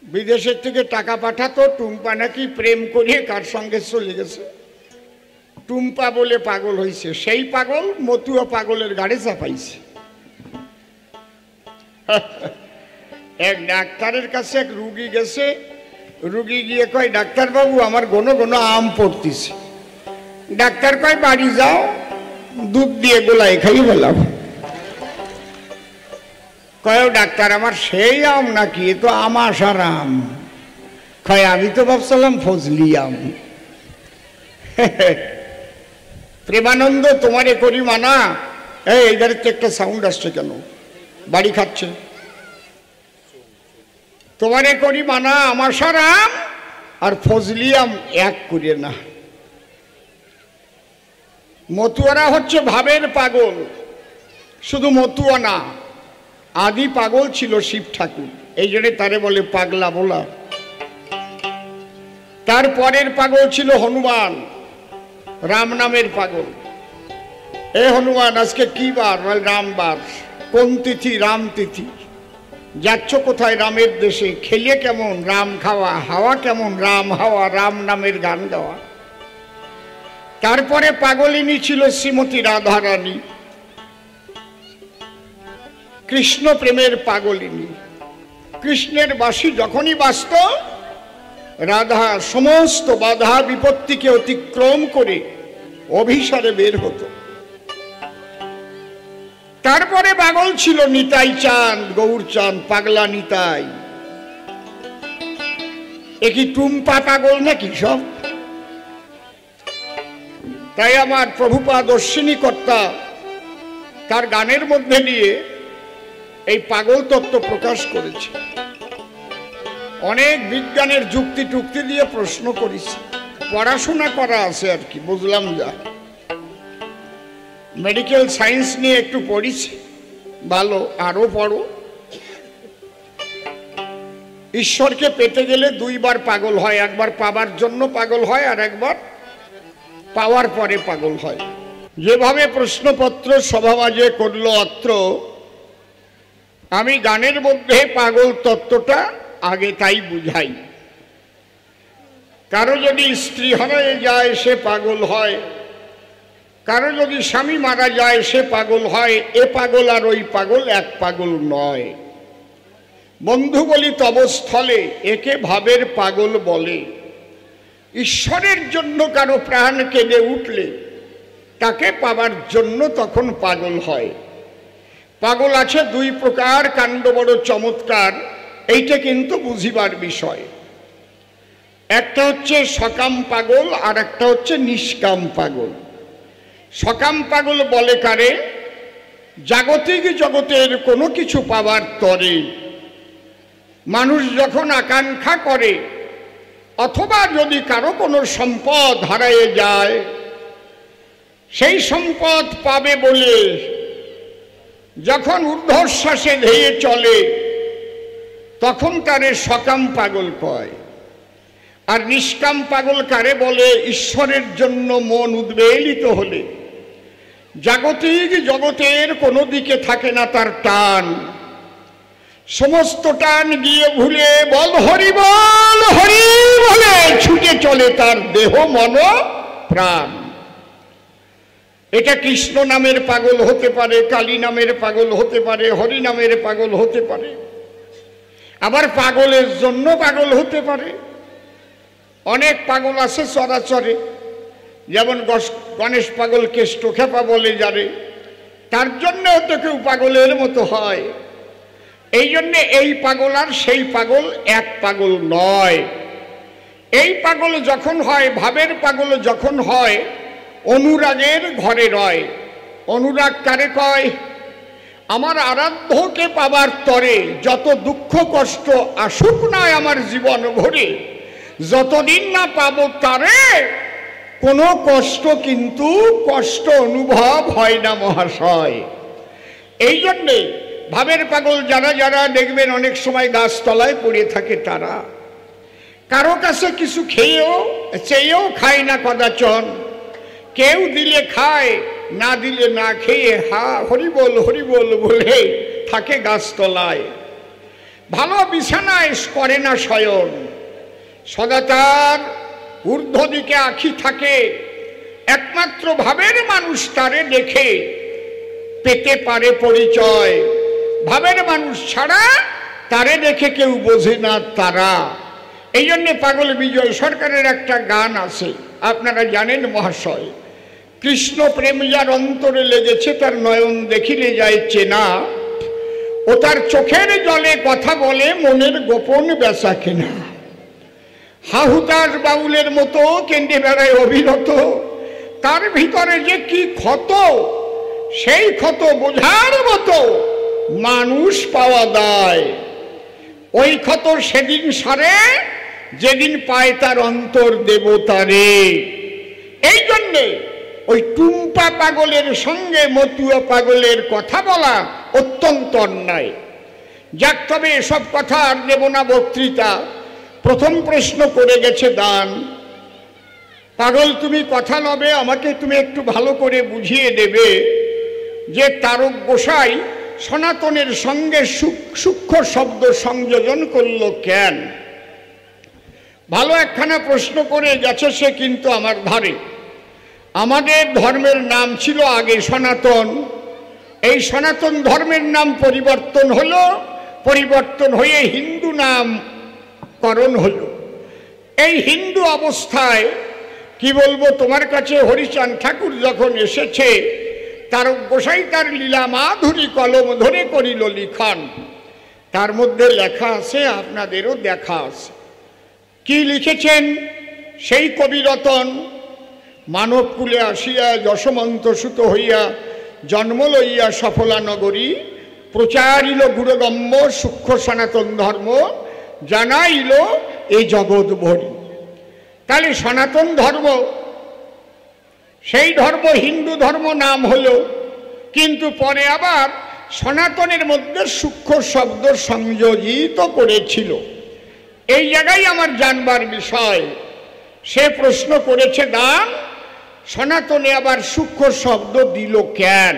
বিদেশের থেকে টাকা পাঠাতো, টুম্পা নাকি প্রেম করিয়ে কার সঙ্গে চলে গেছে, টুম্পা বলে পাগল হয়েছে। সেই পাগল মতুয়া পাগলের গাড়ি চাপাইছে। এক ডাক্তারের কাছে এক রুগী গেছে, রুগী গিয়ে কয়, ডাক্তারবাবু আমার ঘন ঘন আম পড়তিছে। ডাক্তার কয়, বাড়ি যাও, দুধ দিয়ে গোলায় খাই বললাম। কয়, ডাক্তার আমার সেই আম নাকি? এ তো আমাশার আম। কয়, আমি তো ভাবছিলাম ফজলি আম। প্রেমানন্দ তোমারে করি মানা। এই গাড়িতে একটা সাউন্ড আসছে কেন? বাড়ি খাচ্ছে। তোমারে করি মানা, আমাশার আম আর ফজলি আম এক করে না। মতুয়ারা হচ্ছে ভাবের পাগল। শুধু মতুয়া না, আদি পাগল ছিল শিব ঠাকুর, এই জন্য তারে বলে পাগলা বলা। তারপরের পাগল ছিল হনুমান, রাম নামের পাগল। এ হনুমান, আজকে কি বার? রামবার। কোন তিথি? রাম তিথি। যাচ্ছ কোথায়? রামের দেশে। খেলে কেমন? রাম খাওয়া। হাওয়া কেমন? রাম হাওয়া। রাম নামের গান গাওয়া। তারপরে পাগলিনী ছিল শ্রীমতী রাধারানী, কৃষ্ণ প্রেমের পাগলিনী। কৃষ্ণের বাসী যখনই বাজত, রাধা সমস্ত বাধা বিপত্তিকে অতিক্রম করে অভিসারে বের হতো। তারপরে পাগল ছিল নিতাই চাঁদ, গৌর চাঁদ, পাগলা নিতাই। এ কি টুম্পা পাগল নাকি সব? তাই আমার প্রভুপাদ অশ্বিনী কর্তা তার গানের মধ্যে দিয়ে এই পাগল তত্ত্ব প্রকাশ করেছে। অনেক বিজ্ঞানের যুক্তি টুক্তি দিয়ে প্রশ্ন করেছি, পড়াশোনা করা আছে আর কি, বুঝলাম যা। মেডিকেল সায়েন্স নিয়ে একটু পড়িছি, ভালো, আরো পড়ো। ঈশ্বরকে পেতে গেলে দুইবার পাগল হয়, একবার পাবার জন্য পাগল হয় আর একবার পাওয়ার পরে পাগল হয়। যেভাবে প্রশ্নপত্র সভামাজে করলো অত্র, আমি গানের মধ্যে পাগল তত্ত্বটা আগে তাই বুঝাই। কারো যদি স্ত্রী হারায় যায় সে পাগল হয়, কারো যদি স্বামী মারা যায় সে পাগল হয়। এ পাগল আর ওই পাগল এক পাগল নয়। বন্ধু বলি তবস্থলে একে ভাবের পাগল বলে। ঈশ্বরের জন্য কারো প্রাণ কেঁদে উঠলে তাকে পাবার জন্য তখন পাগল হয়। পাগল আছে দুই প্রকার, কাণ্ড বড় চমৎকার, এইটা কিন্তু বুঝিবার বিষয়। একটা হচ্ছে সকাম পাগল আর একটা হচ্ছে নিষ্কাম পাগল। সকাম পাগল বলে কারে? জাগতিক জগতের কোনো কিছু পাবার তরে মানুষ যখন আকাঙ্ক্ষা করে, অথবা যদি কারো কোনো সম্পদ হারিয়ে যায়, সেই সম্পদ পাবে বলে যখন ঊর্ধ্বশ্বাসে ধেয়ে চলে, তখন তারে সকাম পাগল কয়। আর নিষ্কাম পাগল কারে বলে? ঈশ্বরের জন্য মন উদ্বেলিত হলে জাগতিক জগতের কোনো দিকে থাকে না তার টান, সমস্ত টান গিয়ে ভুলে বল হরি বল হরি বলে ছুটে চলে তার দেহ মন প্রাণ। এটা কৃষ্ণ নামের পাগল হতে পারে, কালী নামের পাগল হতে পারে, হরি নামের পাগল হতে পারে, আবার পাগলের জন্য পাগল হতে পারে। অনেক পাগল আছে চরাচরে, যেমন গণেশ পাগল, কেষ্ট খেপা বলে যারে, তার জন্য তো কেউ পাগলের মতো হয়। এই জন্যে এই পাগল আর সেই পাগল এক পাগল নয়। এই পাগল যখন হয়, ভাবের পাগল যখন হয়, অনুরাগের ঘরে রয়। অনুরাগ কারে কয়? আমার আরাধ্যকে পাবার তরে যত দুঃখ কষ্ট আসুক না আমার জীবন ভরে, যতদিন না পাবো তারে কোনো কষ্ট কিন্তু কষ্ট অনুভব হয় না মহাশয়। এই জন্যে ভাবের পাগল যারা যারা দেখবেন অনেক সময় গাছতলায় পড়ে থাকে, তারা কারো কাছে কিছু খেয়েও চেয়েও খায় না কদাচন। কেউ দিলে খায়, না দিলে না খেয়ে হরিবোল হরিবোল বলে থাকে গাছতলায়। ভালো বিছানায় করে না শয়ন, সদা তার ঊর্ধ্ব দিকে আঁখি থাকে, একমাত্র ভাবের মানুষ তারে দেখে পেতে পারে পরিচয়, ভাবের মানুষ ছাড়া তারে দেখে কেউ বোঝে না তারা। এই জন্যে পাগল বিজয় সরকারের একটা গান আছে, আপনারা জানেন মহাশয়, কৃষ্ণ প্রেম যার অন্তরে লেগেছে তার নয়ন দেখিলে যায় চেনা, ও তার চোখের জলে কথা বলে মনের গোপন বেচা কেনা। হাহুতাস বাউলের মতো কেন্দ্রে বেড়ায় অবিরত, তার ভিতরে যে কি ক্ষত, সেই ক্ষত বোঝার মতো মানুষ পাওয়া যায়। ওই ক্ষত সেদিন সারে যেদিন পায় তার অন্তর দেবতারে। এই জন্যে ওই টুম্পা পাগলের সঙ্গে মতুয়া পাগলের কথা বলা অত্যন্ত অন্যায়। যাক, তবে এসব কথা আর দেব না বক্তৃতা। প্রথম প্রশ্ন করে গেছে দান, পাগল তুমি কথা লবে, আমাকে তুমি একটু ভালো করে বুঝিয়ে দেবে যে তারক গোসাই সনাতনের সঙ্গে সূক্ষ্ম শব্দ সংযোজন করল কেন? ভালো একখানা প্রশ্ন করে গেছে সে, কিন্তু আমার ধারে। আমাদের ধর্মের নাম ছিল আগে সনাতন, এই সনাতন ধর্মের নাম পরিবর্তন হলো, পরিবর্তন হয়ে হিন্দু নামকরণ হলো। এই হিন্দু অবস্থায় কি বলবো তোমার কাছে, হরিচাঁদ ঠাকুর যখন এসেছে, তারক গোসাই তার লীলা মাধুরী কলম ধরে করিল লিখন। তার মধ্যে লেখা আছে, আপনাদেরও দেখা আছে। কি লিখেছেন? সেই কবিরতন মানবকুলে আসিয়া যশমন্ত সুত হইয়া জন্ম লইয়া সফলা নগরী, প্রচারিল গুরুগম্য সূক্ষ্ম সনাতন ধর্ম, জানাইল এই জগৎ ভরি। তাহলে সনাতন ধর্ম, সেই ধর্ম হিন্দু ধর্ম নাম হলো, কিন্তু পরে আবার সনাতনের মধ্যে সূক্ষ্ম শব্দ সংযোজিত করেছিল। এই জায়গায় আমার জানবার বিষয়। সে প্রশ্ন করেছে দান, সনাতনে আবার সূক্ষ্ম শব্দ দিল কেন?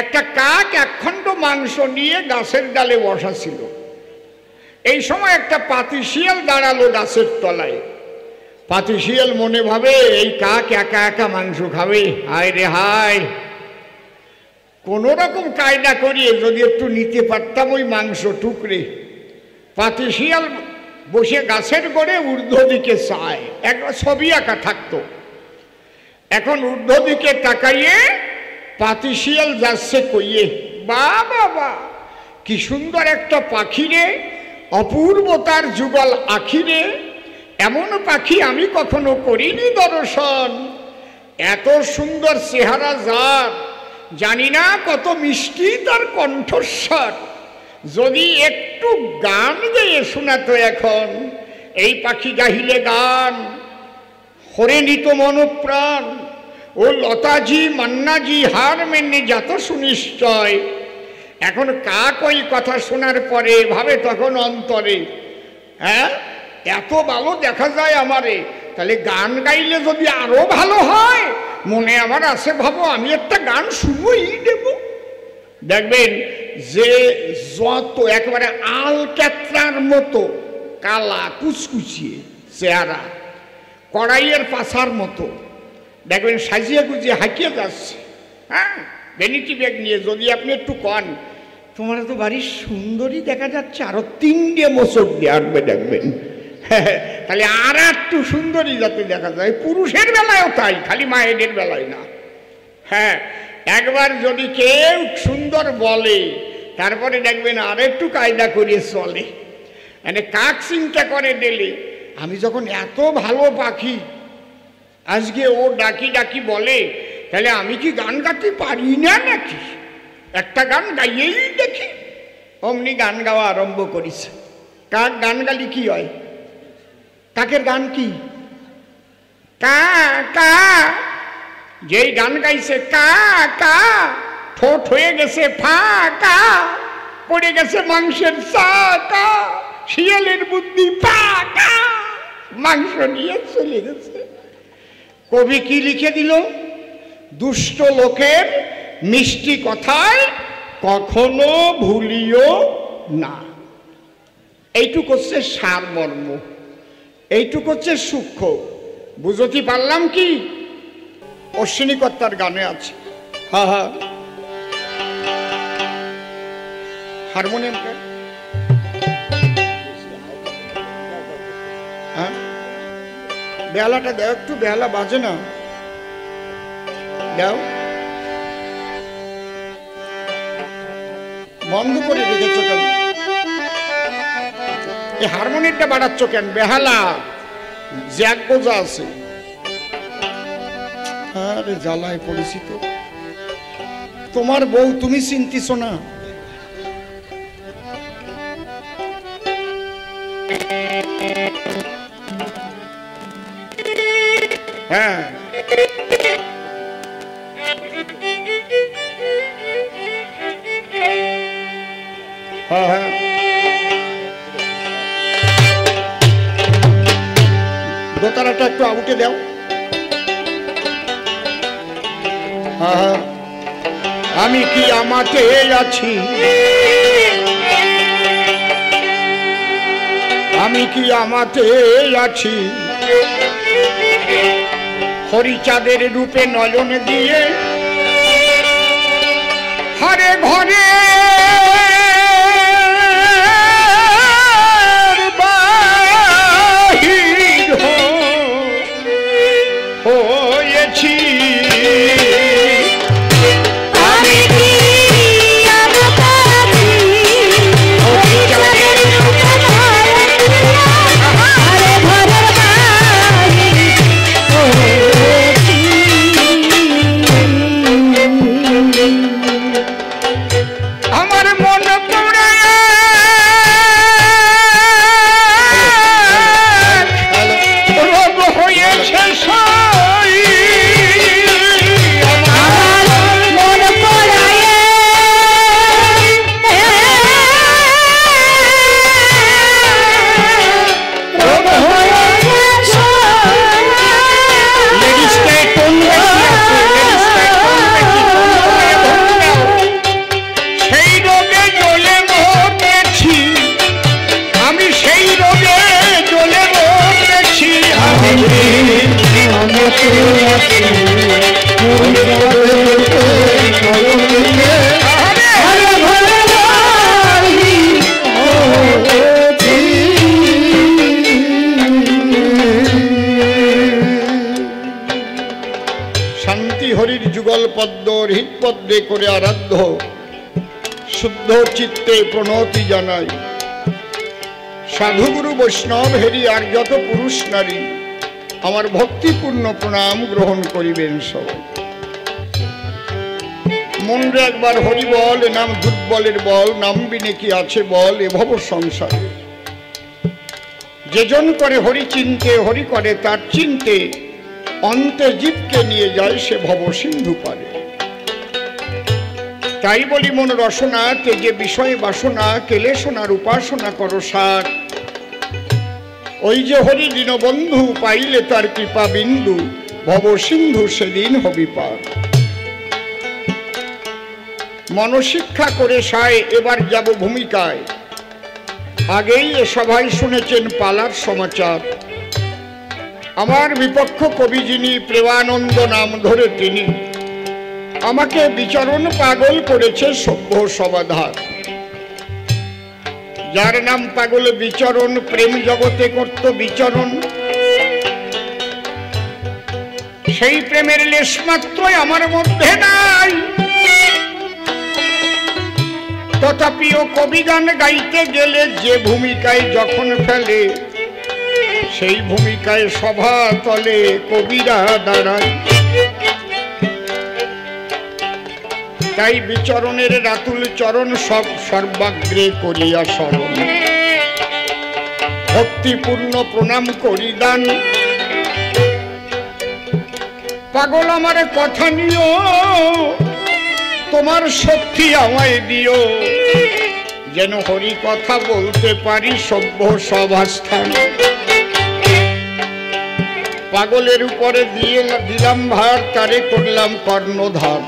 একটা কাক একখণ্ড মাংস নিয়ে গাছের ডালে বসা ছিল। এই সময় একটা পাতি শিয়াল দাঁড়ালো গাছের তলায়। পাতি শিয়াল মনে ভাবে, এই কাক একা একা মাংস খাবে, হায় রে হায়, কোন রকম কায়দা করিয়ে যদি একটু নিতে পারতাম ওই মাংস টুকরে। পাতি শিয়াল বসে গাছের গোড়ে ঊর্ধ্ব দিকে চায়, একটা ছবি আঁকা থাকতো। এখন ঊর্ধ্ব দিকে তাকাইয়ে পাতি শিয়াল যাচ্ছে কইয়ে, বা বাবা কি সুন্দর একটা পাখি রে, অপূর্ব তার যুগল আখি রে, এমন পাখি আমি কখনো করিনি দর্শন, এত সুন্দর চেহারা যার, জানি না কত মিষ্টি তার কণ্ঠস্বর, যদি একটু গান গেয়ে শোনাতো এখন, এই পাখি গাহিলে গান হরে নিত মনপ্রাণ, ও লতাজি মান্নাজি হার মেনে যাত সুনিশ্চয়। এখন কাক ওই কথা শোনার পরে ভাবে তখন অন্তরে, হ্যাঁ এত ভালো দেখা যায় আমারে, তাহলে গান গাইলে যদি আরো ভালো হয়, মনে আমার আছে, ভাবো আমি একটা গান শুনবই দেব। দেখবেন যে যত একেবারে আল ক্যাত্রার মতো কালা কুচকুচিয়ে চেহারা, কড়াইয়ের পাশার মতো, দেখবেন সাজিয়ে গুজিয়ে হাঁকিয়ে যাচ্ছে, হ্যাঁ ভ্যানিটি ব্যাগ নিয়ে, যদি আপনি একটু কন তোমার তো বাড়ির সুন্দরী দেখা যাচ্ছে, আরো 3টে মোচড় দিয়ে আনবে, দেখবেন তাহলে আর একটু সুন্দরী যাতে দেখা যায়। পুরুষের বেলায়ও তাই, খালি মায়েদের বেলায় না। হ্যাঁ, একবার যদি কেউ সুন্দর বলে, তারপরে দেখবেন আর একটু কায়দা করিয়ে চলে। মানে কাক চিন্তা করে দিলে, আমি যখন এত ভালো পাখি, আজকে ও ডাকি ডাকি বলে, তাহলে আমি কি গান গাইতে পারি না নাকি, একটা গান গাইয়েই দেখি। অমনি গান গাওয়া আরম্ভ করেছে। কাক গান গালি কি হয়? কাকের গান কি? কা কা, যেই গান গাইছে কা কা, ঠোঁট হয়ে গেছে ফাঁকা, পড়ে গেছে মাংসের চাকা, শিয়ালের বুদ্ধি পাকা, মাংস নিয়ে চলে গেছে। কবি কি লিখে দিল? দুষ্ট লোকের মিষ্টি কথায় কখনো ভুলিও না। এইটুক হচ্ছে সারমর্ম, এইটুক হচ্ছে সূক্ষ্ম। বুঝতে পারলাম কি? অশ্বিনী কর্তার গানে আছে। হ্যাঁ হ্যাঁ, হারমোনিয়ামটা হ্যাঁ, বেহালাটা দাও একটু, বেহালা বাজে না, দাও। বন্ধ করে রেখেছ কেন? এই হারমোনিয়ামটা বাড়াচ্ছ কেন? বেহালা জ্যাক বোঝা আছে। আরে জ্বালায় পরিচিত তোমার বউ, তুমি চিন্তিস না? হ্যাঁ হ্যাঁ হ্যাঁ, দোতারাটা একটু আউটে দাও। হ্যাঁ, আমি কি আমাতে আছি, আমি কি আমাতে আছি, হরিচাঁদের রূপে নয়ন দিয়ে হরে ঘরে বাহির হয়েছি। হৃৎপদ্মে করে আরাধ্য শুদ্ধ চিত্তে প্রণতি জানাই। সাধুগুরু বৈষ্ণব হেরি আর যত পুরুষ নারী আমার ভক্তিপূর্ণ প্রণাম গ্রহণ করিবেন সবাই। মনরে একবার হরি বল, এ নাম দুর্বলের বল, নামবি নাকি আছে বল এ ভব সংসারে। যেজন করে হরি চিনতে, হরি করে তার চিনতে, অন্তে জীবকে নিয়ে যায় সে ভব সিন্ধু পারে। তাই বলি মন রসনা তেজে বিষয় বাসনা, কেলে সোনার উপাসনা করো সার। ওই যে হরি দীনবন্ধু পাইলে তার কৃপা বিন্দু, ভব সিন্ধু সেদিন হবি পার। মনশিক্ষা করে সায় এবার যাব ভূমিকায়। আগেই এ সভায় শুনেছেন পালার সমাচার। আমার বিপক্ষ কবি যিনি, প্রেমানন্দ নাম ধরে তিনি, আমাকে বিচরণ পাগল করেছে সভ্য সমাধান। যার নাম পাগল বিচরণ, প্রেম জগতে করত বিচরণ, সেই প্রেমের লেশ মাত্রই আমার মধ্যে নাই। তথাপিও কবি গান গাইতে গেলে যে ভূমিকায় যখন ফেলে, সেই ভূমিকায় সভা তলে কবিরা দাঁড়ায়। তাই বিচরণের রাতুল চরণ সব সর্বাগ্রে করিয়া স্মরণ, ভক্তিপূর্ণ প্রণাম করি দান। পাগল আমার কথা নিও, তোমার শক্তি আমায় দিও, যেন হরি কথা বলতে পারি সভ্য সভাস্থান। পাগলের উপরে দিলাম ভার, তারে করলাম কর্ণধার।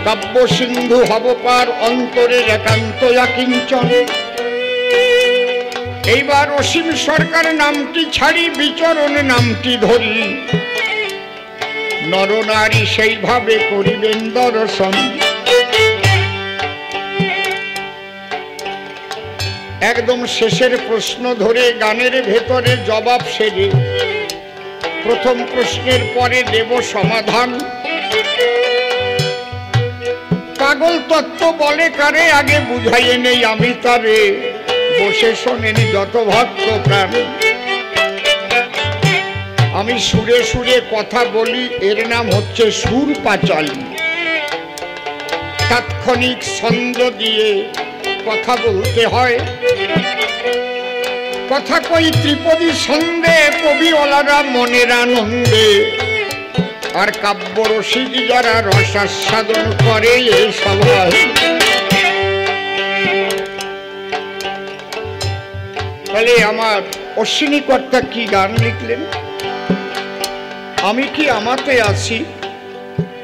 কাব্য সিন্ধু হব পার, অন্তরের একান্ত কিঞ্চন। এইবার অসীম সরকার নামটি ছাড়ি বিচরণ নামটি ধরি, নরনারী সেইভাবে করিবেন দর্শন। একদম শেষের প্রশ্ন ধরে গানের ভেতরে জবাব সেরে প্রথম প্রশ্নের পরে দেব সমাধান। পাগল তত্ত্ব বলে কারে আগে বুঝাইয়ে নেই আমি তারে, বসে শোনেনি যত ভক্ত প্রাণ। আমি সুরে সুরে কথা বলি, এর নাম হচ্ছে সুর পাঁচালী। তাৎক্ষণিক ছন্দ দিয়ে কথা বলতে হয়। কথা কই ত্রিপদী ছন্দে, কবিওয়ালারা মনের আনন্দে, আর কাব্য রসিক যারা রসাস্বাদন করে এই সভায়। তাহলে আমার অশ্বিনী কর্তা কি গান লিখলেন? আমি কি আমাতে আছি,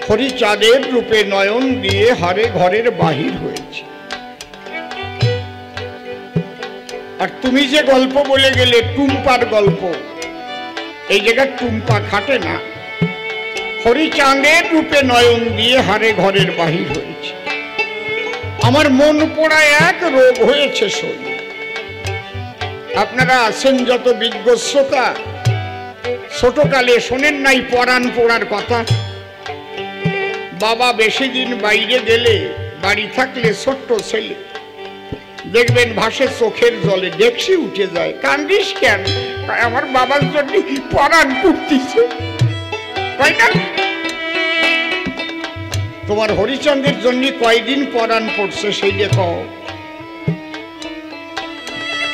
হরিচাঁদের রূপে নয়ন দিয়ে হারে ঘরের বাহির হয়েছে। আর তুমি যে গল্প বলে গেলে টুম্পার গল্প, এই জায়গায় টুম্পা খাটে না। হরিচাঁদের রূপে নয়ন দিয়ে হারে ঘরের বাহির হয়েছে। আমার মন পোড়া এক রোগ হয়েছে শরীর। আপনারা আছেন যত বিজ্ঞ শ্রোতা, ছোটকালে শোনেন নাই পরাণ পোড়ার কথা? বাবা বেশি দিন বাইরে গেলে, বাড়ি থাকলে ছোট্ট ছেলে দেখবেন ভাসে চোখের জলে, ডেকসি উঠে যায়। কান্দিস কেন? আমার বাবার জন্য পরাণ পুড়তিছে, তাই না? তোমার হরিচন্দ্রের জন্য কয়দিন পরাণ পড়ছে সেই দেখো।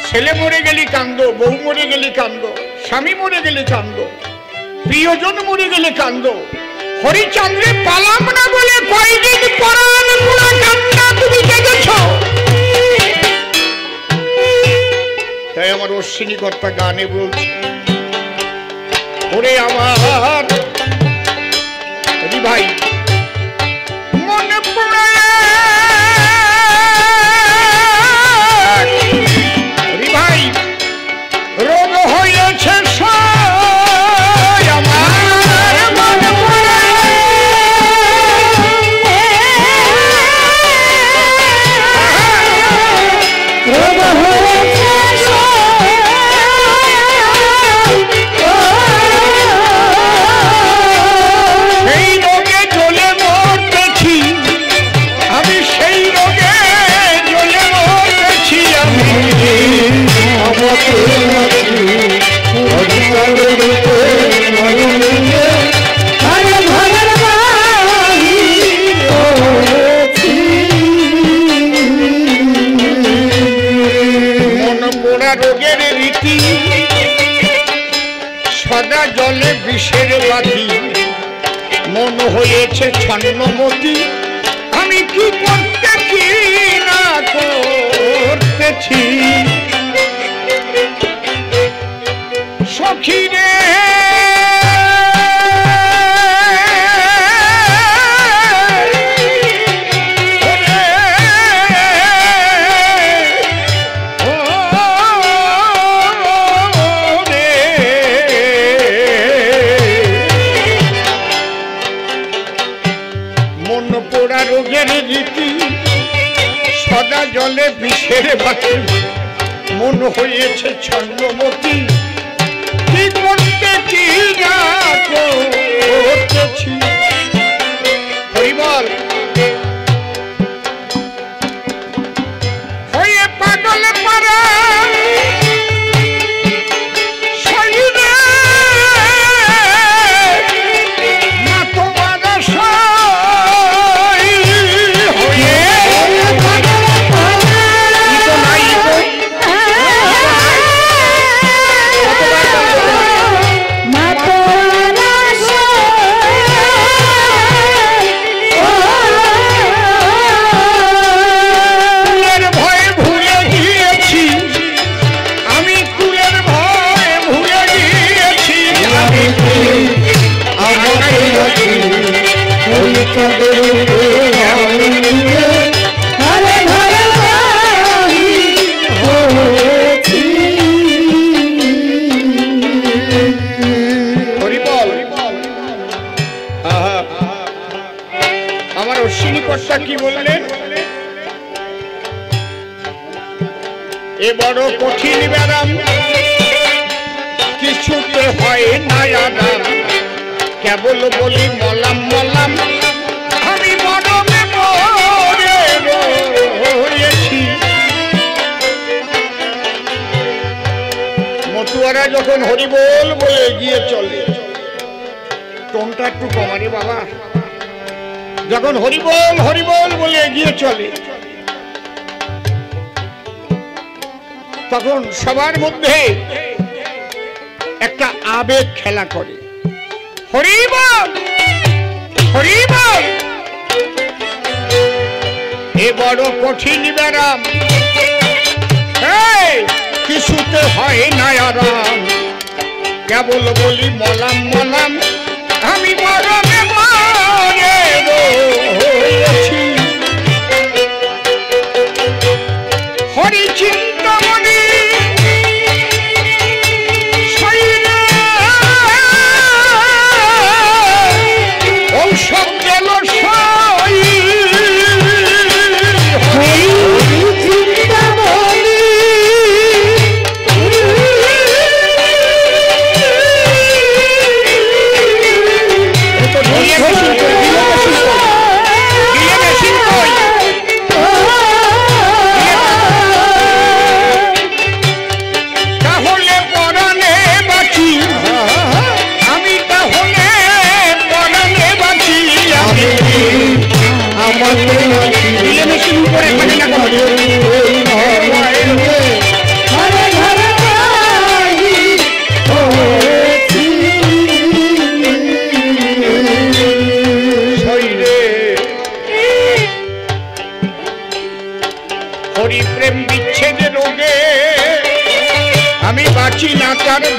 ছেলে মরে গেলি কান্দ, বউ মরে গেলি কান্দ, স্বামী মরে গেলে কান্দ, প্রিয়জন মরে গেলে কান্দ। হরিচন্দ্রে পালাম না বলে কয়দিন পরাণ পোড়া কান্না তুমি দেখেছ। তাই আমার অশ্বিনী কর্তা গানে বলছে, ওরে আমার ভাই মনে পড়ে ভাই রোগ হয়েছে আমার মনে পড়ে। রোগ হয়েছে সেই রোগে জ্বলে মরতেছি আমি, সেই রোগে জ্বলে মরতেছি আমি। মন পোড়া রোগের রীতি, সদা জলে বিষের বাতি, মন হয়েছে ছন্নমতি, আমি কি করতে কি না করতেছি। সখী রে মন পোড়া রোগের রীতি, সদা জলে বিষের বাতি, মন হয়েছে ছন্নমতি, কি করতে কি না করতেছি। হরিবল হয়ে পাগল পারা শরীরে না তোমার সই হয়ে কি বললেন? এ বড় কঠিন ব্যারাম, কিছুতে হয় না আরাম, কেবল বলি মলাম মলাম, আমি মরমে মরে রয়েছি। মতুয়ারা যখন হরিবোল বলে এগিয়ে চলে, টোনটা একটু কমারে বাবা, যখন হরিবোল হরিবোল বলে এগিয়ে চলে তখন সবার মধ্যে একটা আবেগ খেলা করে, হরিবোল হরিবোল। এ বড় কঠিন ব্যারাম, কিছুতে হয় না আরাম, কেবল বলি মলাম মলাম, আমি মরমে মরে রয়েছি। হরি চিন্তামণি ঔষধ গেল সই,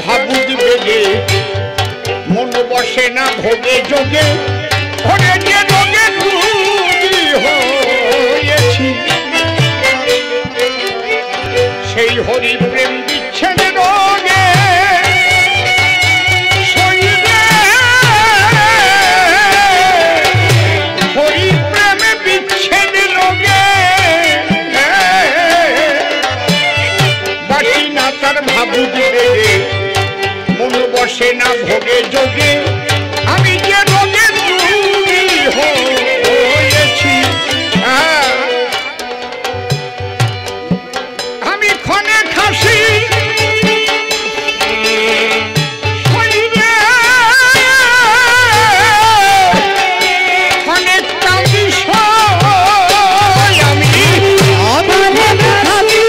ভাবুক বেগে মন বসে না ভোগে যোগে, ঘরে যে রোগে রুগী হয়েছি। সেই হরি প্রেম বিচ্ছেদ রোগে হরি প্রেম বিচ্ছেদ রোগে বাঁচি না তার ভাবুক বেগে মন বসে না ভোগে যোগে, আমি যে রোগে রুগী হয়েছি। আমি ক্ষণে খাসি ক্ষণে কাঁদি আমি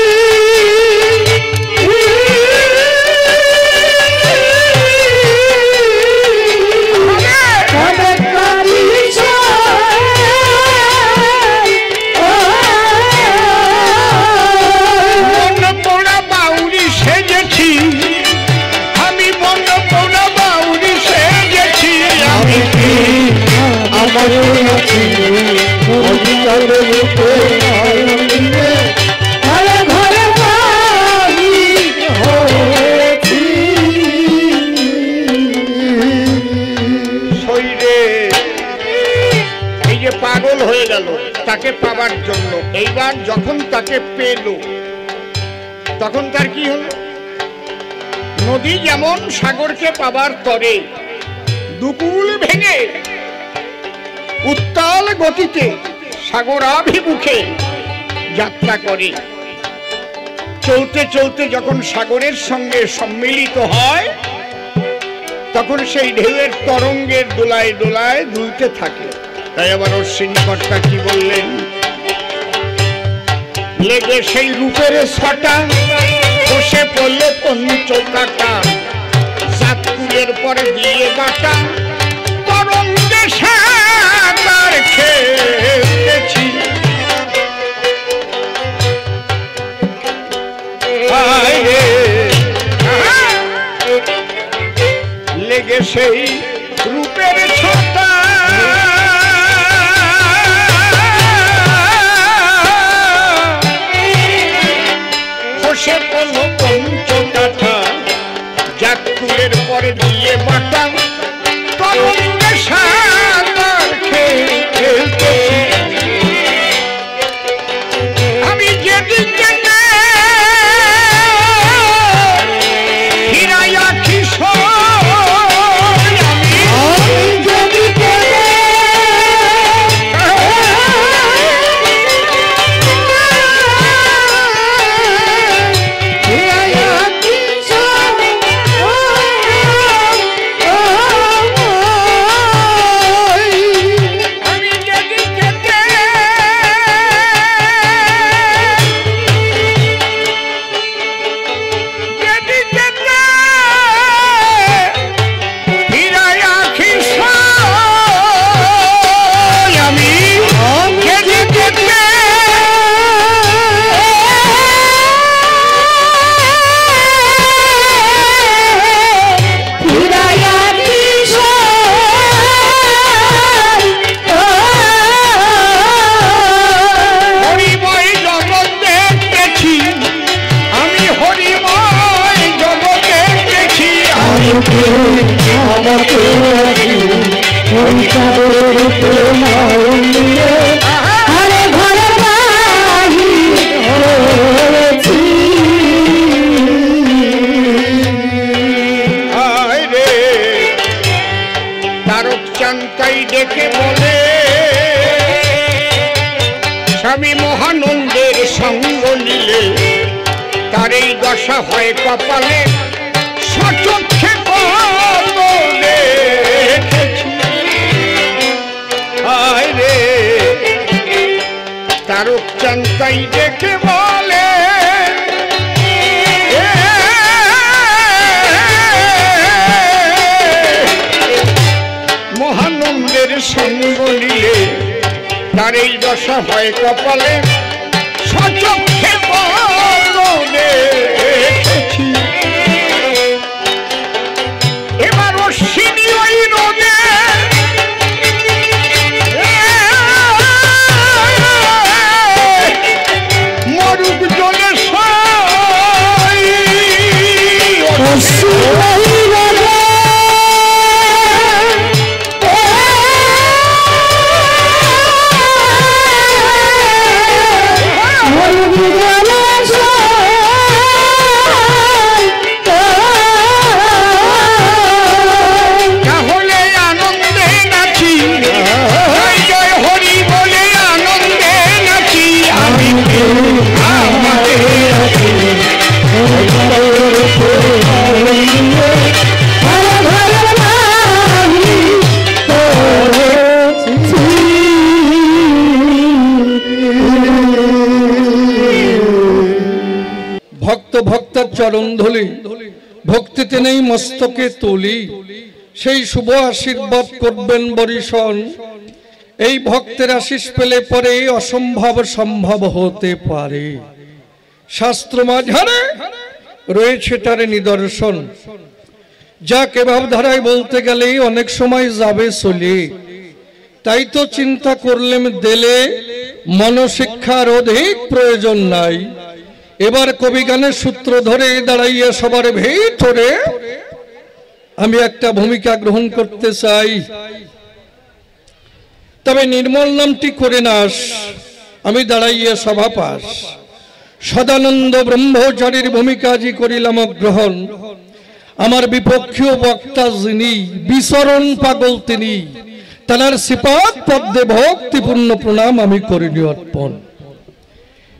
পাগল হয়ে গেল তাকে পাবার জন্য। এইবার যখন তাকে পেল তখন তার কি হলো? নদী যেমন সাগরকে পাবার তরে দুকুল ভেঙে উত্তাল গতিতে সাগরাভিমুখে যাত্রা করে, চলতে চলতে যখন সাগরের সঙ্গে সম্মিলিত হয় তখন সেই ঢেউয়ের তরঙ্গের দোলায় দোলায় দুলতে থাকে। তাই আবার অশ্বিনীকর্তা কি বললেন? লেগে সেই রূপের ছটা বসে পড়লো পঞ্চকাটা, সাতকুলের পরে দিয়ে বাটা তরঙ্গে সাঁতার খেলতেছি। লেগে সেই রূপের ছটা বসে পড়লো পঞ্চকাঠা, জাতকুলের পরে দিয়ে বাটা তরঙ্গে সাঁতার খেলতেছি। তারকচাঁদটাই ডেকে বলে স্বামী মহানন্দের সঙ্গ নিলে তার এই দশা হয় কপালে সচক্ষে দেখেছি। হায় রে তারকচাঁদটাই ডেকে বলে মহানন্দের সঙ্গ নিলে তার এই দশা হয় কপালে সচক্ষে দেখেছি। এবার অশ্বিনী ওই রোদে মরুক জলে ভক্তার চরণ ধুলি ভক্তিতে নেই মস্তকে তুলি, সেই শুভ আশীর্বাদ করবেন বরিশন। এই ভক্তের আশীষ পেলে পরে অসম্ভব সম্ভব হতে পারে। শাস্ত্র মাঝারে রয়েছে তার নিদর্শন, যা কেভাব ধারায় বলতে গেলে অনেক সময় যাবে চলে। তাই তো চিন্তা করলেন দিলে মনশিক্ষার অধিক প্রয়োজন নাই। এবার কবিগানের সূত্র ধরে দাঁড়াইয়া সবার ভিতরে আমি একটা ভূমিকা গ্রহণ করতে চাই। তবে নির্মল নামটি করে নাস, আমি দাঁড়াইয়া সভা পাস। সদানন্দ ব্রহ্মচারীর ভূমিকা জি করিলাম গ্রহণ। আমার বিপক্ষীয় বক্তা যিনি বিচরণ পাগল তিনি, তার শ্রীপাদ পদ্মে ভক্তিপূর্ণ প্রণাম আমি করিনি অর্পণ।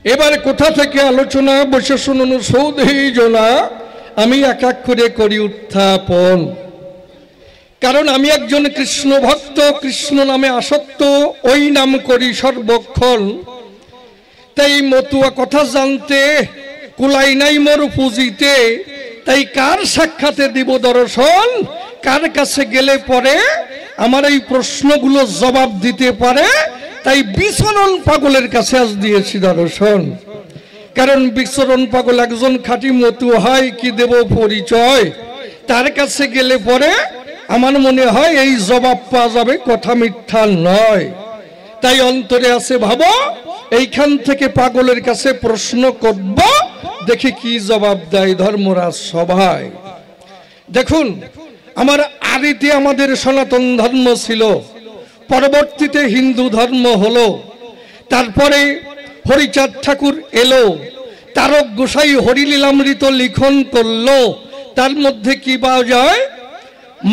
এবার কোথা থেকে আলোচনা বসে শুনুন সৌধি জনা, আমি এক এক করে করি উত্থাপন। কারণ আমি একজন কৃষ্ণ ভক্ত, কৃষ্ণ নামে আসক্ত, ওই নাম করি সর্বক্ষণ। তাই মতুয়া কথা জানতে কুলাই নাই মোর পুঁজিতে, তাই কার সাক্ষাতে দিব দর্শন, কার কাছে গেলে পরে আমার এই প্রশ্নগুলো জবাব দিতে পারে। তাই বিচরণ পাগলের কাছে আজ দিয়েছি দর্শন। কারণ বিচরণ পাগল একজন খাঁটি মতু হয়, কি দেব পরিচয়, তার কাছে গেলে পরে আমার মনে হয় এই জবাব পাওয়া যাবে, কথা মিথ্যা নয়। তাই অন্তরে আছে ভাবো, এইখান থেকে পাগলের কাছে প্রশ্ন করব, দেখি কি জবাব দেয় ধর্মরাজ সভায়। দেখুন, আমার আদিতে আমাদের সনাতন ধর্ম ছিল, পরবর্তীতে হিন্দু ধর্ম হলো, তারপরে হরিচাঁদ ঠাকুর এলো, তারক গোসাই হরিলীলামৃত লিখন করলো। তার মধ্যে কি পাওয়া যায়,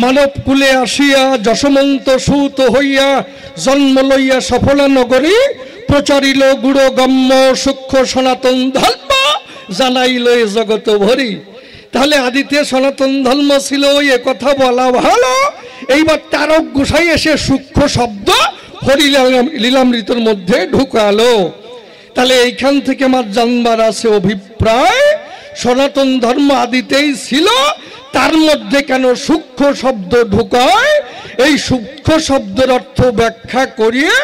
মানব কুলে আসিয়া যশমন্ত সুত হইয়া জন্ম লইয়া সফলা নগরী প্রচারিল গুড় গম্য সূক্ষ্ম সনাতন ধর্ম জানাইল এ জগত ভরি। তাহলে আদিতে সনাতন ধর্ম ছিল, এ কথা বলা ভালো। এইবার তারক গোসাই এসে সূক্ষ্ম শব্দ হরিলীলামৃতর মধ্যে ঢুকালো। তাহলে এইখান থেকে আমার জানবার আছে অভিপ্রায়, সনাতন ধর্ম আদিতেই ছিল, তার মধ্যে কেন সূক্ষ্ম শব্দ ঢুকায়, এই সূক্ষ্ম শব্দের অর্থ ব্যাখ্যা করিয়ে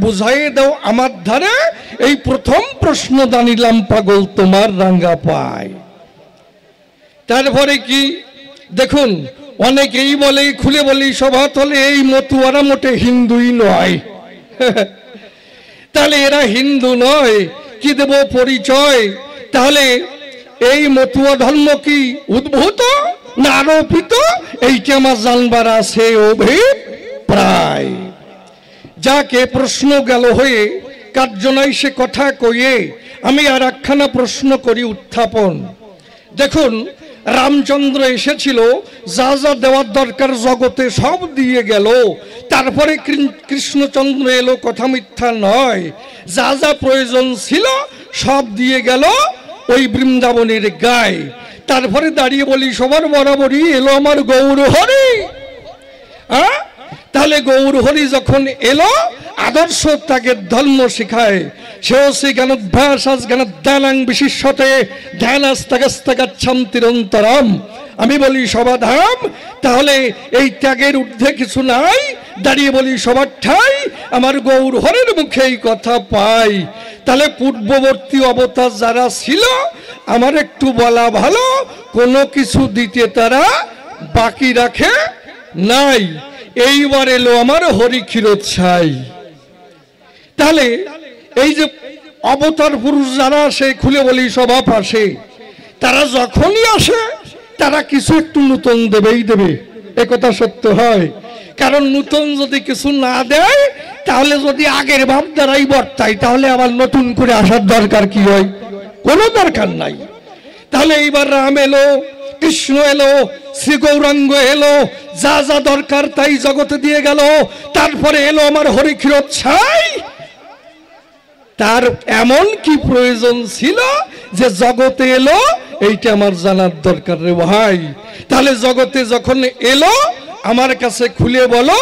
বুঝাইয়ে দাও আমার ধারে। এই প্রথম প্রশ্ন জানিলাম পাগল তোমার রাঙ্গা পায়। তারপরে কি দেখুন, অনেকেই বলে, খুলে বলি সভা তলে, এই মতুয়ারা মোটে হিন্দুই নয়। তাহলে এরা হিন্দু নয়, কি দেব পরিচয়? তাহলে এই মতুয়া ধর্ম কি উদ্ভূত না আরোপিত, এইটা আমার জানবার আছে অভিপ্রায়। যাকে প্রশ্ন গেল হয়ে কার্য নাই সে কথা কইয়ে, আমি আর একখানা প্রশ্ন করি উত্থাপন। দেখুন, রামচন্দ্র এসেছিল, যা যা দেওয়ার দরকার জগতে সব দিয়ে গেল। তারপরে কৃষ্ণচন্দ্র এলো, কথা মিথ্যা নয়। যা যা প্রয়োজন ছিল সব দিয়ে গেল ওই বৃন্দাবনের গায়ে। তারপরে দাঁড়িয়ে বলি, সবার বরাবরই এলো আমার গৌরহরি। তাহলে গৌরহরি যখন এলো, আদর্শ তাকে ধর্ম শিখায়। সেও সেই জ্ঞানোভ্যাস জ্ঞান ধ্যানাং বিশিষ্যতে ধ্যানাস্তাগাচ্ছান্তিরন্তরম। আমি বলি সবাধাম, তাহলে এই ত্যাগের ঊর্ধ্বে কিছু নাই। দাঁড়িয়ে বলি সবার ঠাই, আমার গৌরহরির মুখে এই কথা পাই। তাহলে পূর্ববর্তী অবতার যারা ছিল, আমার একটু বলা ভালো, কোনো কিছু দিতে তারা বাকি রাখে নাই। এইবার এলো আমার হরি ক্ষীরোৎসাই। তাহলে এই যে অবতার পুরুষ যারা আসে, খুলে বলি সভা পাশে, তারা যখনই আসে তারা কিছু একটু নতুন দেবেই দেবে, একথা সত্য হয়। কারণ নতুন যদি কিছু না দেয়, তাহলে যদি আগের ভাব দ্বারাই বর্তায়, তাহলে আবার নতুন করে আসার দরকার কি হয়? কোনো দরকার নাই। তাহলে এইবার রাম এলো, কৃষ্ণ এলো, শ্রী গৌরাঙ্গ এলো, যা যা দরকার তাই জগতে দিয়ে গেল। তারপরে এলো আমার হরি ক্ষীরোৎসাই। তার এমন কি প্রয়োজন ছিল যে জগতে এলো, এইটা আমার জানার দরকার রে ভাই। তাহলে জগতে যখন এলো, আমার কাছে খুলে বলো,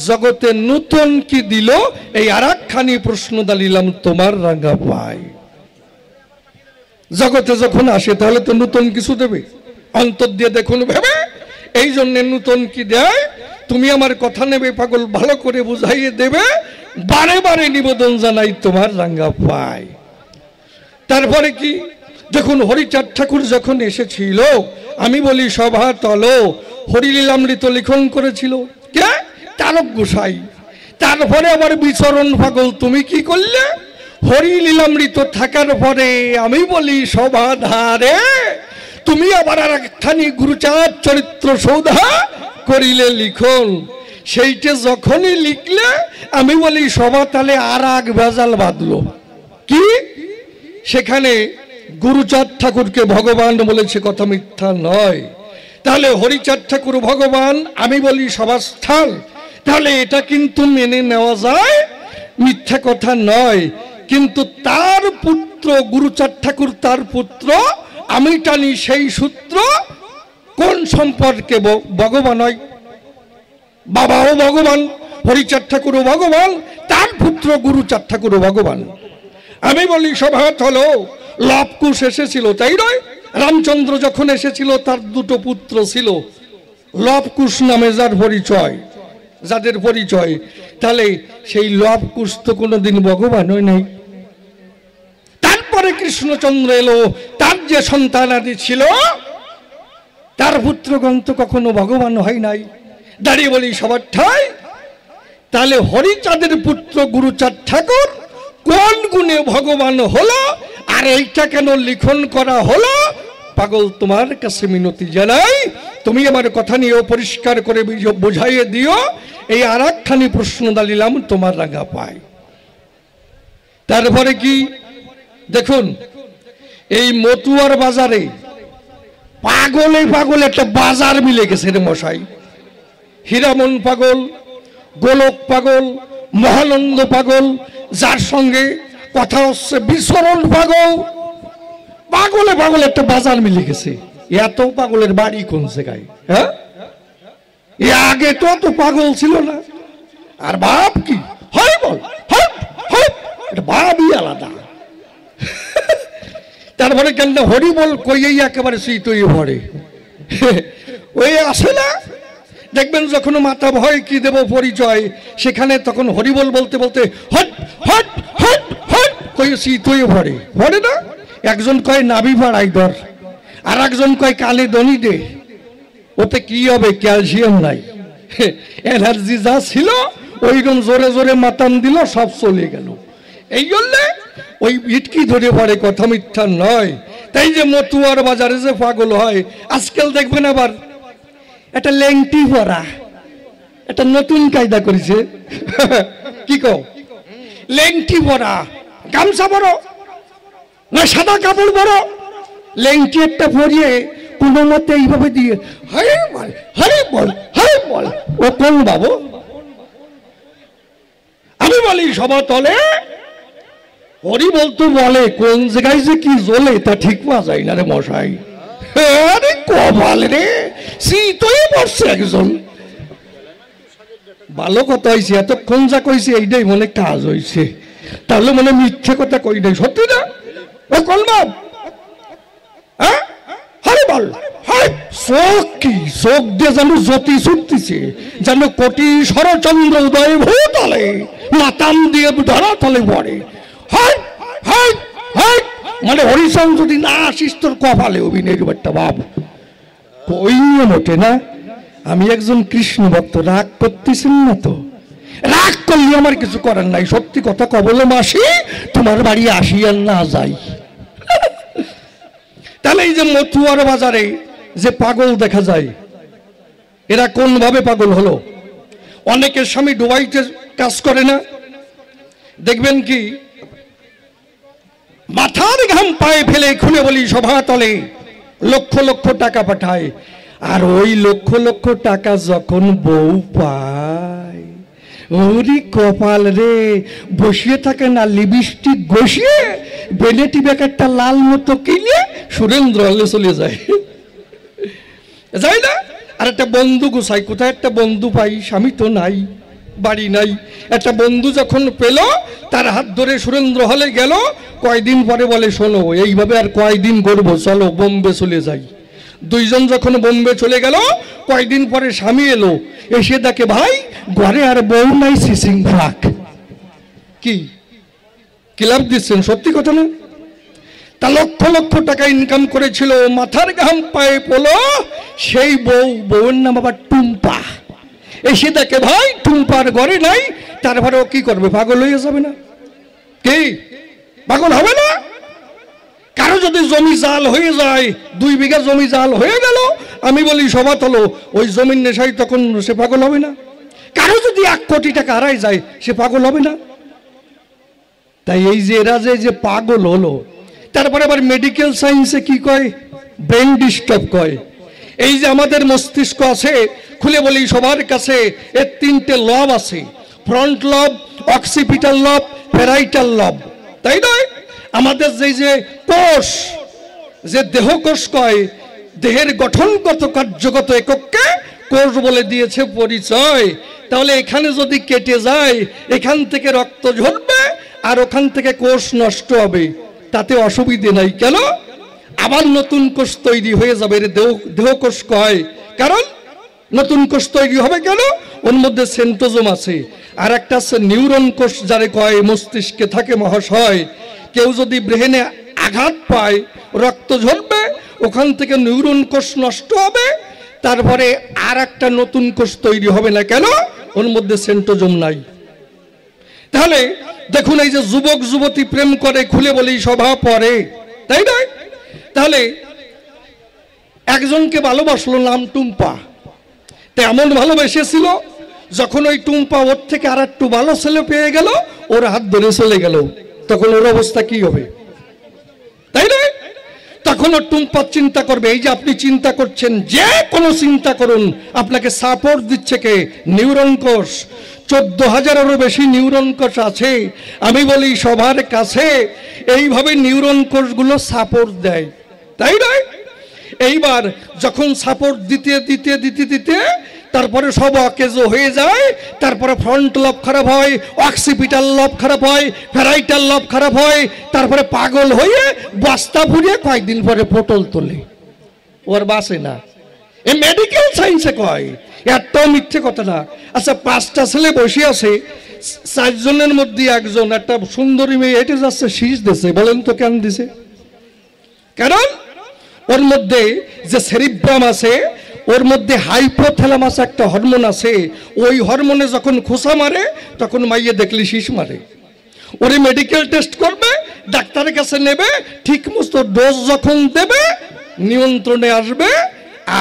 জগতে নতুন কি দিল? এই আর একখানি প্রশ্ন দাঁড়িলাম তোমার রাঙা পাই। জগতে যখন আসে তাহলে তো নতুন কিছু দেবে, অন্তর দিয়ে দেখুন ভেবে। এই জন্য নতুন কি দেয়, তুমি আমার কথা নেবে পাগল, ভালো করে বুঝাইয়ে দেবে। বারে বারে নিবেদন জানাই তোমার রাঙ্গা পাই। তারপরে কি, যখন হরিচাঁদ ঠাকুর যখন এসেছিল, আমি বলি সভা তলো, হরিলীলামৃত লিখন করেছিল কে? তারক গোসাই। তারপরে আবার বিচরণ পাগল তুমি কি করলে? হরিলীলামৃত থাকার পরে আমি বলি সভা ধারে, তুমি আবার আর একখানি গুরুচাঁদ চরিত্র সৌধা করিলে লিখন। সেইটা যখনই লিখলে, আমি বলি সভা তাহলে আর এক ভেজাল বাঁধলো কি? সেখানে গুরুচাঁদ ঠাকুরকে ভগবান বলেছে, কথা মিথ্যা নয়। তাহলে হরিচাঁদ ঠাকুর ভগবান, আমি বলি সভাস্থান। তাহলে এটা কিন্তু মেনে নেওয়া যায়, মিথ্যা কথা নয়। কিন্তু তার পুত্র গুরুচাঁদ ঠাকুর, তার পুত্র, আমি টানি সেই সূত্র কোন সম্পর্কে? ভগবান হয়, বাবাও ভগবান, হরিচাঁদ ঠাকুরও ভগবান, তার পুত্র গুরুচাঁদ ঠাকুরও ভগবান। আমি বলি সভা হলো, লবকুশ এসেছিল, তাই নয়? রামচন্দ্র যখন এসেছিল, তার দুটো পুত্র ছিল, লবকুশ নামে যার পরিচয়, যাদের পরিচয়। তাহলে সেই লবকুশ তো কোনোদিন ভগবান হয় নাই। তারপরে কৃষ্ণচন্দ্র এলো, তার যে সন্তানাদি ছিল, তার পুত্রগণ তো কখনো ভগবান হয় নাই। দাঁড়িয়ে বলি সবার ঠাই, তাহলে হরিচাঁদের পুত্র গুরুচাঁদ ঠাকুর কোন গুণে ভগবান হলো, আর এইটা কেন লিখন করা হলো? পাগল তোমার কাছে মিনতি জানাই, তুমি আমার কথা নিয়ে পরিষ্কার করে বুঝাইয়ে দিও। এই আর একখানি প্রশ্ন দাঁড়িলাম তোমার রাঙা পাই। তারপরে কি, দেখুন এই মতুয়ার বাজারে পাগলে পাগলে একটা বাজার মিলে গেছে রে মশাই। হীরামন পাগল, গোলক পাগল, মহানন্দ পাগল, যার সঙ্গে কথা হচ্ছে বিচরণ পাগল, পাগলে পাগলে একটা বাজার মিলে গেছে। এত পাগলের বাড়ি কোন জায়গায়? হ্যাঁ, এ আগে তো অত পাগল ছিল না। আর ভাব কি হয় বল, এটা ভাবই আলাদা। তারপরে কেন হরি বল কইয়েই একেবারে শীতই ভরে ওই আসে না। দেখবেন যখন মাথা ভয় কি দেব পরিচয়, সেখানে তখন হরিবল বলতে বলতে হট হট হট হট কই শীতই ভরে, ভরে না? একজন কয় নাভি ভাড়াই ধর, আর একজন কয় কালে দনি দে। ওতে কি হবে? ক্যালসিয়াম নাই, এনার্জি যা ছিল ওইরকম জোরে জোরে মাতাম দিল, সব চলে গেল। এই জন্যে ওই ইটকি ধরে পড়ে, কথা মিথ্যা নয়। তাই যে মতুয়ার বাজারে যে পাগল হয়, আজকাল দেখবেন আবার একটা লেংটি পরা, একটা নতুন কায়দা করেছে। কি কও? লেংটি পরা, গামছা বড় না সাদা কাপড় বড়, লেংটি একটা পরিয়ে কোনো মতে এইভাবে দিয়ে হরে বল হরে বল হরে বল। ও কোন বাবু? আমি বলি সভা তলে হরি বলতো বলে, কোন জায়গায় যে কি জ্বলে তা ঠিক পাওয়া যায় না রে মশাই। আরে কপাল রে, শীতই পড়ছে একজন। ভালো কথা হয়েছে, এতক্ষণ যা কইছে এইটাই মনে কাজ হয়েছে, তাহলে মনে মিথ্যে কথা কই নাই। সত্যি না? ও কলমাম হরে বল হরে। চোখ কি? চোখ দিয়ে যেন জ্যোতি ছুটতেছে, যেন কোটি শরচন্দ্র উদয় ভূতলে মাতাম দিয়ে ধরা তলে পড়ে। মানে হরিশন যদি না আসিস তোর কপালে অভিনয় একটা ভাব কই মোটে না। আমি একজন কৃষ্ণ ভক্ত, রাগ করতেছেন না তো? রাগ করলে আমার কিছু করার নাই। সত্যি কথা কবল মাসি তোমার বাড়ি আসি আর না যাই। তাহলে এই যে মতুয়ার বাজারে যে পাগল দেখা যায়, এরা কোন ভাবে পাগল হলো? অনেকের স্বামী ডুবাইতে কাজ করে না, দেখবেন কি মাথার ঘাম পায়ে ফেলে খুলে বলি সভা তলে লক্ষ লক্ষ টাকা পাঠায়। আর ওই লক্ষ লক্ষ টাকা যখন বউ পায়, ওরি কপাল রে, বসিয়ে থাকে না লিপস্টিক ঘষিয়ে বেনেটি ব্যাকারটা লাল মতো কিনে সুরেন্দ্র হলে চলে যায়, যাই না? আর একটা বন্ধু গুছাই, কোথায় একটা বন্ধু পাই, স্বামী তো নাই, বাড়ি নাই, একটা বন্ধু যখন পেল তার হাত ধরে সুরেন্দ্র হলে গেল। কয়দিন পরে বলে শোনো এইভাবে আর কয়দিন করবো, চলো বোম্বে চলে যাই। দুইজন যখন বোম্বে চলে গেল, কয়দিন পরে স্বামী এলো, এসে দেখে ভাই ঘরে আর বউ নাই, সিসিং ফাঁক। কি ক্লাব দিচ্ছেন? সত্যি কথা না? তা লক্ষ লক্ষ টাকা ইনকাম করেছিল, মাথার ঘাম পায়ে পড়লো, সেই বউয়ের নাম আবার টুম্পা। এসে দেখে ভাই টুম্পার ঘরে নাই, তারপরে ও কি করবে? পাগল হয়ে যাবে না? কি পাগল হবে না? কারো যদি জমি জাল হয়ে যায়, 2 বিঘা জমি জাল হয়ে গেল, আমি বলি সভা হলো ওই জমির নেশাই, তখন সে পাগল হবে না? কারো যদি 1 কোটি টাকা হারাই যায়, সে পাগল হবে না? তাই এই যে এরা যে পাগল হলো, তারপরে আবার মেডিকেল সায়েন্সে কি কয়? ব্রেন ডিস্টার্ব কয়। এই যে আমাদের মস্তিষ্ক আছে, খুলে বলি সবার কাছে, এর 3টে লব আছে, ফ্রন্ট লব, অক্সিপিটাল লব, প্যারাইটাল লব, তাই নয়? আমাদের যে কোষ, যে দেহ কোষ কয়, দেহের গঠনগত কার্যগত একককে কোষ বলে দিয়েছে পরিচয়। তাহলে এখানে যদি কেটে যায়, এখান থেকে রক্ত ঝরবে আর ওখান থেকে কোষ নষ্ট হবে, তাতে অসুবিধে নাই। কেন? আবার নতুন কোষ তৈরি হয়ে যাবে, দেহ কোষ কয়। কারণ নতুন কোষ তৈরি হবে কেন? ওর মধ্যে সেন্ট্রোজোম আছে, আর একটা আছে নিউরন কোষ, যারে কয় মস্তিষ্কে থাকে মহাশয়। কেউ যদি ব্রেনে আঘাত পায়, রক্ত ঝরবে, ওখান থেকে নিউরন কোষ নষ্ট হবে, তারপরে আর একটা নতুন কোষ তৈরি হবে না। কেন? ওর মধ্যে সেন্ট্রোজোম নাই। তাহলে দেখুন, এই যে যুবক যুবতী প্রেম করে, খুলে বলি সভা পরে, তাই নয়? তাহলে একজনকে ভালোবাসলো, নাম টুম্পা। তেমন ভালোবেসেছিল, যখন ওই টুম্পা ওর থেকে আর একটু ভালো ছেলে পেয়ে গেল, ওর হাত ধরে চলে গেল, তখন ওর অবস্থা কি হবে? তাই না? তখন ওর টুম্পা চিন্তা করবে। এই যে আপনি চিন্তা করছেন, যে কোনো চিন্তা করুন, আপনাকে সাপোর্ট দিচ্ছে কে? নিউরন কোষ। 14,000-এরও বেশি নিউরন কোষ আছে। আমি বলি সবার কাছে এইভাবে নিউরন কোষগুলো সাপোর্ট দেয়, তাই নয়? এইবার যখন সাপোর্ট দিতে দিতে দিতে দিতে তারপরে সব অকেজ হয়ে যায়, তারপরে ফ্রন্ট লব খারাপ হয়, অক্সিপিটাল লব খারাপ হয়, প্যারাইটাল লব খারাপ হয়, তারপরে পাগল হয়ে বস্তা ফুরিয়ে কয়েকদিন পরে পটল তোলে, ওর বাসে না। এ মেডিকেল সায়েন্সে কয়, এত মিথ্যে কথা না। আচ্ছা, 5টা ছেলে বসে আছে, 4 জনের মধ্যে একজন একটা সুন্দরী মেয়ে হেঁটে যাচ্ছে, শীষ দিছে। বলেন তো কেন দিছে? কারণ ওর মধ্যে যে সেরিব্রাম আছে, ওর মধ্যে হাইপোথ্যালামাস একটা হরমোন আছে, ওই হরমোনে যখন খোসা মারে, তখন মাইয়ে দেখলে শীষ মারে। ওরে মেডিকেল টেস্ট করবে, ডাক্তারের কাছে নেবে, ঠিক মতো ডোজ যখন দেবে নিয়ন্ত্রণে আসবে,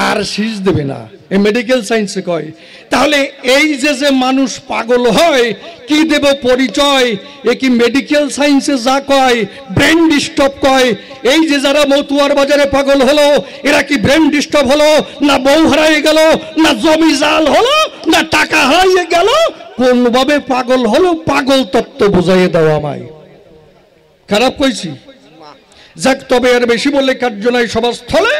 আর শীষ দেবে না। এই মেডিকেল সায়েন্সে কয়। তাহলে এই যে মানুষ পাগল হয়, কি দেব পরিচয়? এ কি মেডিকেল সায়েন্সে যা কয় ব্রেন ডিস্টার্ব কয়? এই যে যারা মতুয়ার বাজারে পাগল হলো, এরা কি ব্রেন ডিস্টার্ব হলো, না বউ হারিয়ে গেল, না জমি জাল হলো, না টাকা হারিয়ে গেল? কোনভাবে পাগল হলো? পাগল তত্ত্ব বুঝাইয়ে দাও আমায়। খারাপ কইছি? যাক, তবে আর বেশি বলে কার্য নাই সভাস্থলে।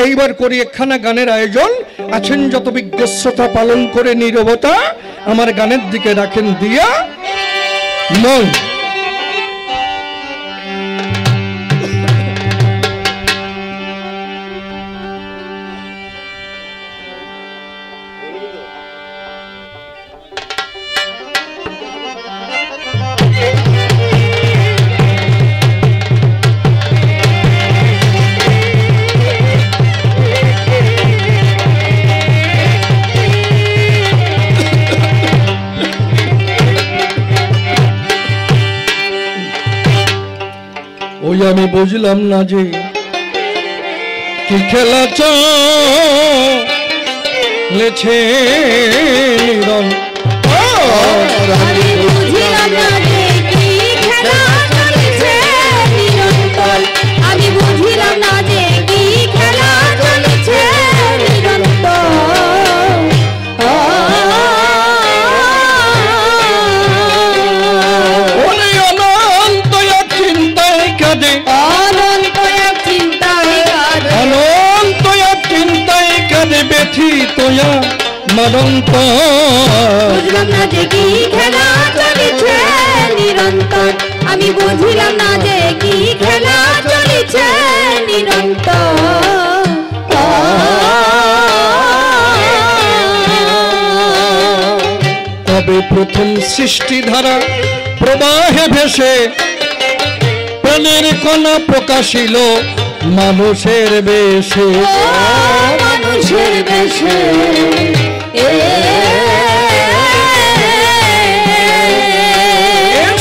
এইবার করি একখানা গানের আয়োজন। আছেন যত বিজ্ঞস্বতা পালন করে নীরবতা, আমার গানের দিকে রাখেন দিয়া মন। ওই আমি বুঝলাম না যে কি খেলা চলেছে নিরন, আমি বুঝলাম না যে কি খেলা চলেছে মরন্ত। বুঝলাম না যে কি খেলা চলেছে নিরন্তর, আমি বুঝলাম না যে কি খেলা চলেছে নিরন্তর। তবে প্রথম সৃষ্টি ধারা প্রবাহে ভেসে প্রাণের কণা প্রকাশিল মানুষের বেশে, মানুষের বেশে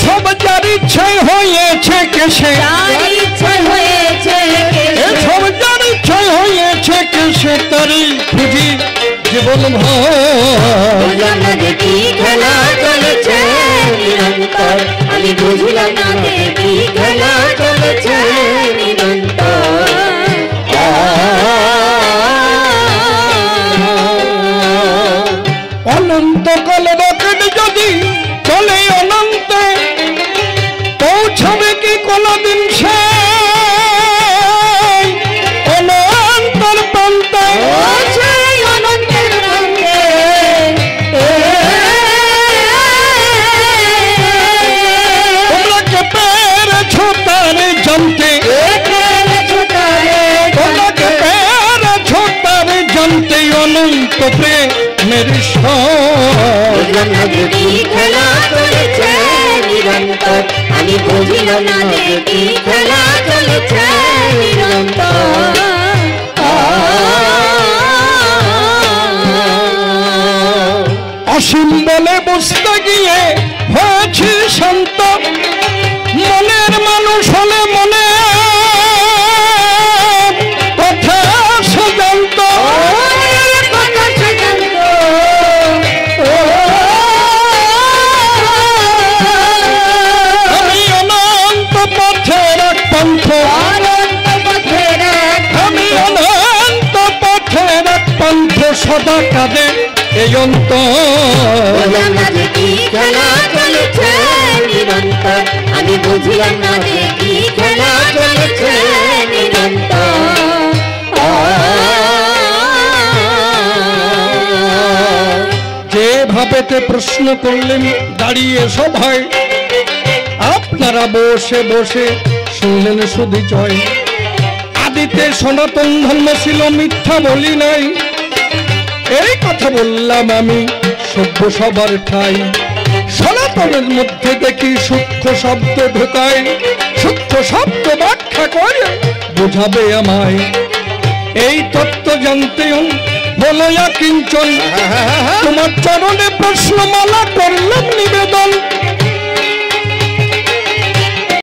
সব যার ইচ্ছায় হয়েছে কেসে, সব যার ইচ্ছায় হয়েছে কেসে তারই খুঁজি জীবন ভর। কি খেলা চলেছে নিরন্তর, আমি বুঝলাম না যে কি খেলা চলেছে নিরন্তর। অনন্তকাল রকেট যদি চলে অনন্তে, পৌঁছাবে কি কোনদিন সে অনন্তর প্রান্তে? অনন্তের প্রান্তে তোমরা কে পেরেছ তার জানতে, তোমরা কে পেরেছ তার জানতে অনন্ত প্রেমের কি খেলা চলেছে নিরন্তর, আমি বুঝলাম না যে কি খেলা চলেছে নিরন্তর। অসীম বলে বুঝতে গিয়ে হয়েছি শান্ত, মনের মানুষ হলে মনে কথা সে জানত। আমি অনন্ত পথের এক পন্থ, আমি অনন্ত পথের এক পন্থ, সদা কাঁদে এই অন্তর। কি খেলা চলেছে নিরন্তর, আমি বুঝলাম না যে কি খেলা চলেছে নিরন্তর। যেভাবেতে প্রশ্ন করলেন দাঁড়িয়ে সভায়, আপনারা বসে বসে শুনলেন শুধু জয়। আদিতে সনাতন ধর্ম ছিল, মিথ্যা বলি নাই, এই কথা বললাম আমি সভ্য সবার ঠাই। সনাতনের মধ্যে দেখি সূক্ষ্ম শব্দ ঢোকায়, সূক্ষ্ম শব্দ ব্যাখ্যা করে বোঝাবে আমায়। এই তত্ত্ব জানতে হলো কিঞ্চন, তোমার চরণে প্রশ্নমালা